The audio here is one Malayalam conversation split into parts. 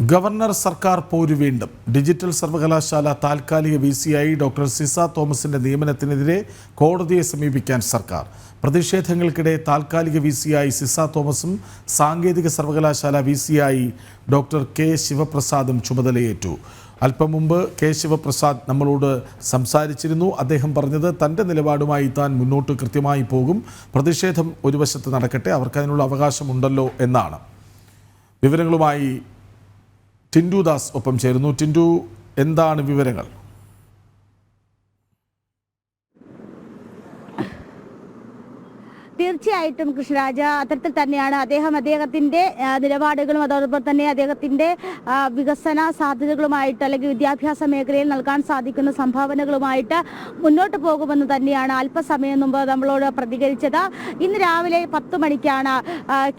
ഗവർണർ സർക്കാർ പോരു വീണ്ടും. ഡിജിറ്റൽ സർവകലാശാല താൽക്കാലിക വിസിയായി ഡോക്ടർ സിസ തോമസിന്റെ നിയമനത്തിനെതിരെ കോടതിയെ സമീപിക്കാൻ സർക്കാർ. പ്രതിഷേധങ്ങൾക്കിടെ താൽക്കാലിക വിസിയായി സിസ തോമസും സാങ്കേതിക സർവകലാശാല വിസിയായി ഡോക്ടർ കെ ശിവപ്രസാദും ചുമതലയേറ്റു. അല്പം മുമ്പ് കെ ശിവപ്രസാദ് നമ്മളോട് സംസാരിച്ചിരുന്നു. അദ്ദേഹം പറഞ്ഞത് തൻ്റെ നിലപാടുമായി താൻ മുന്നോട്ട് കൃത്യമായി പോകും, പ്രതിഷേധം ഒരു വശത്ത് നടക്കട്ടെ, അവർക്കതിനുള്ള അവകാശമുണ്ടല്ലോ എന്നാണ്. വിവരങ്ങളുമായി ടിൻഡു ദാസ് ഒപ്പം ചേരുന്നു. ടിൻഡു, എന്താണ് വിവരങ്ങൾ? തീർച്ചയായിട്ടും കൃഷ്ണരാജ, അത്തരത്തിൽ തന്നെയാണ് അദ്ദേഹത്തിൻ്റെ നിലപാടുകളും അതോടൊപ്പം തന്നെ അദ്ദേഹത്തിൻ്റെ വികസന സാധ്യതകളുമായിട്ട് അല്ലെങ്കിൽ വിദ്യാഭ്യാസ മേഖലയിൽ നൽകാൻ സാധിക്കുന്ന സംഭാവനകളുമായിട്ട് മുന്നോട്ട് പോകുമെന്ന് തന്നെയാണ് അല്പസമയം മുമ്പ് നമ്മളോട് പ്രതികരിച്ചത്. ഇന്ന് രാവിലെ 10 മണിക്കാണ്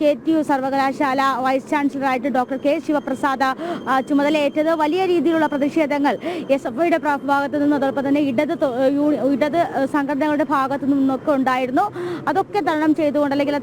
KTU സർവകലാശാല വൈസ് ചാൻസലറായിട്ട് ഡോക്ടർ കെ ശിവപ്രസാദ് ചുമതലയേറ്റത്. വലിയ രീതിയിലുള്ള പ്രതിഷേധങ്ങൾ SFIയുടെ ഭാഗത്തു നിന്നും അതോടൊപ്പം തന്നെ ഇടത് സംഘടനകളുടെ ഭാഗത്തു നിന്നൊക്കെ ഉണ്ടായിരുന്നു. അതൊക്കെ തരണം ചെയ്തുകൊണ്ട് അല്ലെങ്കിൽ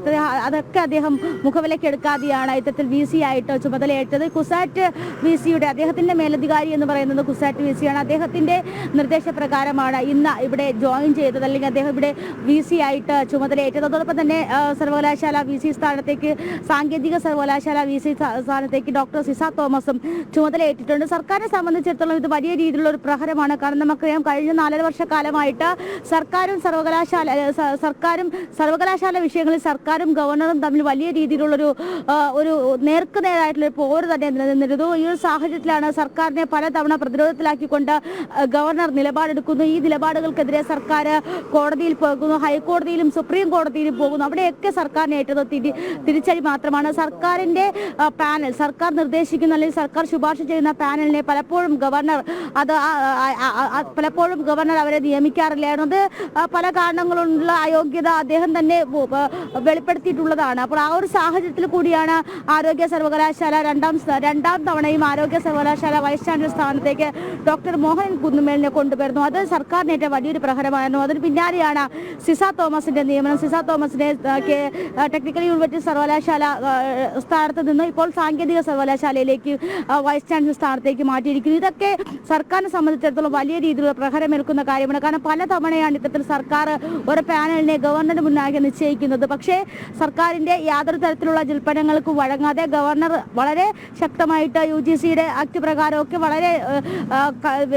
അതൊക്കെ അദ്ദേഹം മുഖവിലക്കെടുക്കാതെയാണ് ഇത്തരത്തിൽ VC ആയിട്ട് ചുമതലയേറ്റത്. കുസാറ്റ് VCയുടെ അദ്ദേഹത്തിൻ്റെ മേലധികാരി എന്ന് പറയുന്നത് കുസാറ്റ് VCയാണ്. അദ്ദേഹത്തിൻ്റെ നിർദ്ദേശപ്രകാരമാണ് ഇന്ന് ഇവിടെ ജോയിൻ ചെയ്തത്, അല്ലെങ്കിൽ അദ്ദേഹം ഇവിടെ VC ആയിട്ട് ചുമതലയേറ്റത്. അതോടൊപ്പം തന്നെ സർവകലാശാല VC സ്ഥാനത്തേക്ക്, സാങ്കേതിക സർവകലാശാല VC സ്ഥാനത്തേക്ക് ഡോക്ടർ സിസ തോമസും ചുമതലയേറ്റിട്ടുണ്ട്. സർക്കാരിനെ സംബന്ധിച്ചിടത്തോളം ഇത് വലിയ രീതിയിലുള്ള ഒരു പ്രഹരമാണ്. കാരണം നമുക്കറിയാം, കഴിഞ്ഞ 4 വർഷക്കാലമായിട്ട് സർക്കാരും സർവകലാശാല വിഷയങ്ങളിൽ സർക്കാരും ഗവർണറും തമ്മിൽ വലിയ രീതിയിലുള്ളൊരു നേർക്കുനേരായിട്ടുള്ള പോര് തന്നെ നിലനിന്നിരുന്നു. ഈ ഒരു സാഹചര്യത്തിലാണ് സർക്കാരിനെ പലതവണ പ്രതിരോധത്തിലാക്കിക്കൊണ്ട് ഗവർണർ നിലപാടെടുക്കുന്നു. ഈ നിലപാടുകൾക്കെതിരെ സർക്കാർ കോടതിയിൽ പോകുന്നു, ഹൈക്കോടതിയിലും സുപ്രീം കോടതിയിലും പോകുന്നു. അവിടെയൊക്കെ സർക്കാരിനെ ഏറ്റത് തിരിച്ചടി മാത്രമാണ്. സർക്കാരിൻ്റെ പാനൽ, സർക്കാർ നിർദ്ദേശിക്കുന്ന അല്ലെങ്കിൽ സർക്കാർ ശുപാർശ ചെയ്യുന്ന പാനലിനെ പലപ്പോഴും ഗവർണർ അവരെ നിയമിക്കാറില്ലായിരുന്നു. അത് പല കാരണങ്ങളുള്ള അയോഗ്യത അദ്ദേഹം തന്നെ വെളിപ്പെടുത്തിയിട്ടുള്ളതാണ്. അപ്പോൾ ആ ഒരു സാഹചര്യത്തിൽ കൂടിയാണ് ആരോഗ്യ സർവകലാശാല രണ്ടാം തവണയും ആരോഗ്യ സർവകലാശാല വൈസ് ചാൻസലർ സ്ഥാനത്തേക്ക് ഡോക്ടർ മോഹൻ കുന്നുമേലിനെ കൊണ്ടുവരുന്നു. അത് സർക്കാരിനേറ്റ വലിയൊരു പ്രഹരമായിരുന്നു. അതിന് പിന്നാലെയാണ് സിസ തോമസിന്റെ നിയമനം. സിസ തോമസിനെ ടെക്നിക്കൽ യൂണിവേഴ്സിറ്റി സർവകലാശാല സ്ഥാനത്ത് നിന്ന് ഇപ്പോൾ സാങ്കേതിക സർവകലാശാലയിലേക്ക് വൈസ് ചാൻസലർ സ്ഥാനത്തേക്ക് മാറ്റിയിരിക്കുന്നു. ഇതൊക്കെ സർക്കാരിനെ സംബന്ധിച്ചിടത്തോളം വലിയ രീതിയിലുള്ള പ്രഹരമേൽക്കുന്ന കാര്യമാണ്. കാരണം പല തവണയാണ് ഇത്തരത്തിൽ സർക്കാർ ഒരു പാനലിനെ ഗവർണറുടെ മുന്നാകെ നിശ്ചയിക്കുന്നത്. പക്ഷേ സർക്കാരിൻ്റെ യാതൊരു തരത്തിലുള്ള ജൽപ്പനങ്ങൾക്ക് വഴങ്ങാതെ ഗവർണർ വളരെ ശക്തമായിട്ട് UGCയുടെ ആക്ട് പ്രകാരമൊക്കെ വളരെ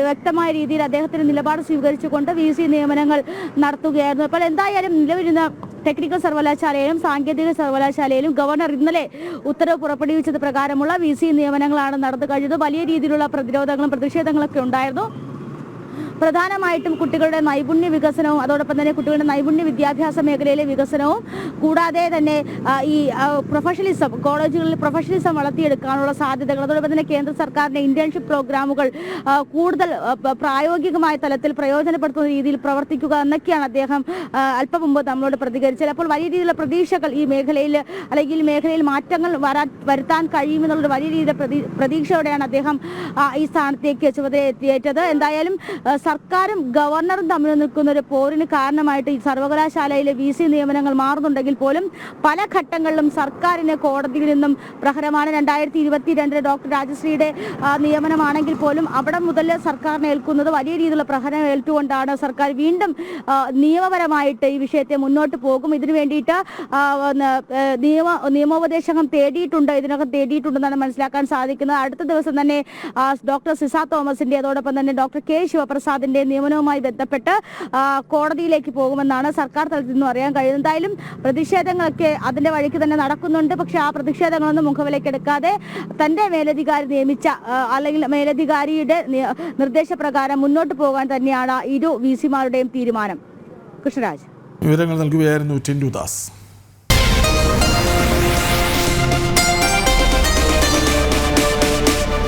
വ്യക്തമായ രീതിയിൽ അദ്ദേഹത്തിൻ്റെ നിലപാട് സ്വീകരിച്ചുകൊണ്ട് VC നിയമനങ്ങൾ നടത്തുകയായിരുന്നു. അപ്പോൾ എന്തായാലും നിലവിലിരുന്ന ടെക്നിക്കൽ സർവകലാശാലയിലും സാങ്കേതിക സർവകലാശാലയിലും ഗവർണർ ഇന്നലെ ഉത്തരവ് പുറപ്പെടുവിച്ചത് പ്രകാരമുള്ള VC നിയമനങ്ങളാണ് നടന്നു കഴിഞ്ഞത്. വലിയ രീതിയിലുള്ള പ്രതിരോധങ്ങളും പ്രതിഷേധങ്ങളൊക്കെ ഉണ്ടായിരുന്നു. പ്രധാനമായിട്ടും കുട്ടികളുടെ നൈപുണ്യ വികസനവും അതോടൊപ്പം തന്നെ കുട്ടികളുടെ നൈപുണ്യ വിദ്യാഭ്യാസ മേഖലയിലെ വികസനവും കൂടാതെ തന്നെ ഈ പ്രൊഫഷണലിസം, കോളേജുകളിൽ പ്രൊഫഷണലിസം വളർത്തിയെടുക്കാനുള്ള സാധ്യതകൾ, അതോടൊപ്പം തന്നെ കേന്ദ്ര സർക്കാരിൻ്റെ ഇന്റേൺഷിപ്പ് പ്രോഗ്രാമുകൾ കൂടുതൽ പ്രായോഗികമായ തലത്തിൽ പ്രയോജനപ്പെടുത്തുന്ന രീതിയിൽ പ്രവർത്തിക്കുക എന്നൊക്കെയാണ് അദ്ദേഹം അല്പം മുമ്പ് നമ്മളോട് പ്രതികരിച്ചത്. അപ്പോൾ വലിയ രീതിയിലുള്ള പ്രതീക്ഷകൾ ഈ മേഖലയിൽ അല്ലെങ്കിൽ ഈ മേഖലയിൽ മാറ്റങ്ങൾ വരുത്താൻ കഴിയുമെന്നുള്ളൊരു വലിയ രീതിയിലുള്ള പ്രതീക്ഷയോടെയാണ് അദ്ദേഹം ഈ സ്ഥാനത്തേക്ക് ചുമതലയേറ്റത്. എന്തായാലും സർക്കാരും ഗവർണറും തമ്മിൽ നിൽക്കുന്ന ഒരു പോരിന് കാരണമായിട്ട് ഈ സർവകലാശാലയിലെ VC നിയമനങ്ങൾ മാറുന്നുണ്ടെങ്കിൽ പോലും പല ഘട്ടങ്ങളിലും സർക്കാരിന് കോടതിയിൽ നിന്നും പ്രഹരമാണ്. 2022 ഡോക്ടർ രാജശ്രീയുടെ നിയമനമാണെങ്കിൽ പോലും അവിടെ മുതൽ സർക്കാരിന് ഏൽക്കുന്നത് വലിയ രീതിയിലുള്ള പ്രഹരം ഏൽറ്റുകൊണ്ടാണ് സർക്കാർ വീണ്ടും നിയമപരമായിട്ട് ഈ വിഷയത്തെ മുന്നോട്ട് പോകും. ഇതിനു വേണ്ടിയിട്ട് നിയമോപദേശം ഇതിനകം തേടിയിട്ടുണ്ടെന്നാണ് മനസ്സിലാക്കാൻ സാധിക്കുന്നത്. അടുത്ത ദിവസം തന്നെ ഡോക്ടർ സിസ തോമസിന്റെ അതോടൊപ്പം തന്നെ ഡോക്ടർ കെ ശിവപ്രസാദിന്റെ നിയമനവുമായി ബന്ധപ്പെട്ട് കോടതിയിലേക്ക് പോകുമെന്നാണ് സർക്കാർ തലത്തിൽ നിന്നും അറിയാൻ കഴിയുന്നത്. എന്തായാലും പ്രതിഷേധങ്ങളൊക്കെ അതിന്റെ വഴിക്ക് തന്നെ നടക്കുന്നുണ്ട്. പക്ഷെ ആ പ്രതിഷേധങ്ങളൊന്നും മുഖവിലക്കെടുക്കാതെ തന്റെ മേലധികാരി നിയമിച്ച അല്ലെങ്കിൽ മേലധികാരിയുടെ നിർദ്ദേശപ്രകാരം മുന്നോട്ട് പോകാൻ തന്നെയാണ് ഇരു VC മാരുടെയും തീരുമാനം. കൃഷ്ണരാജ്, വിവരങ്ങൾ നൽകുകയായിരുന്നു ടിൻഡു ദാസ്.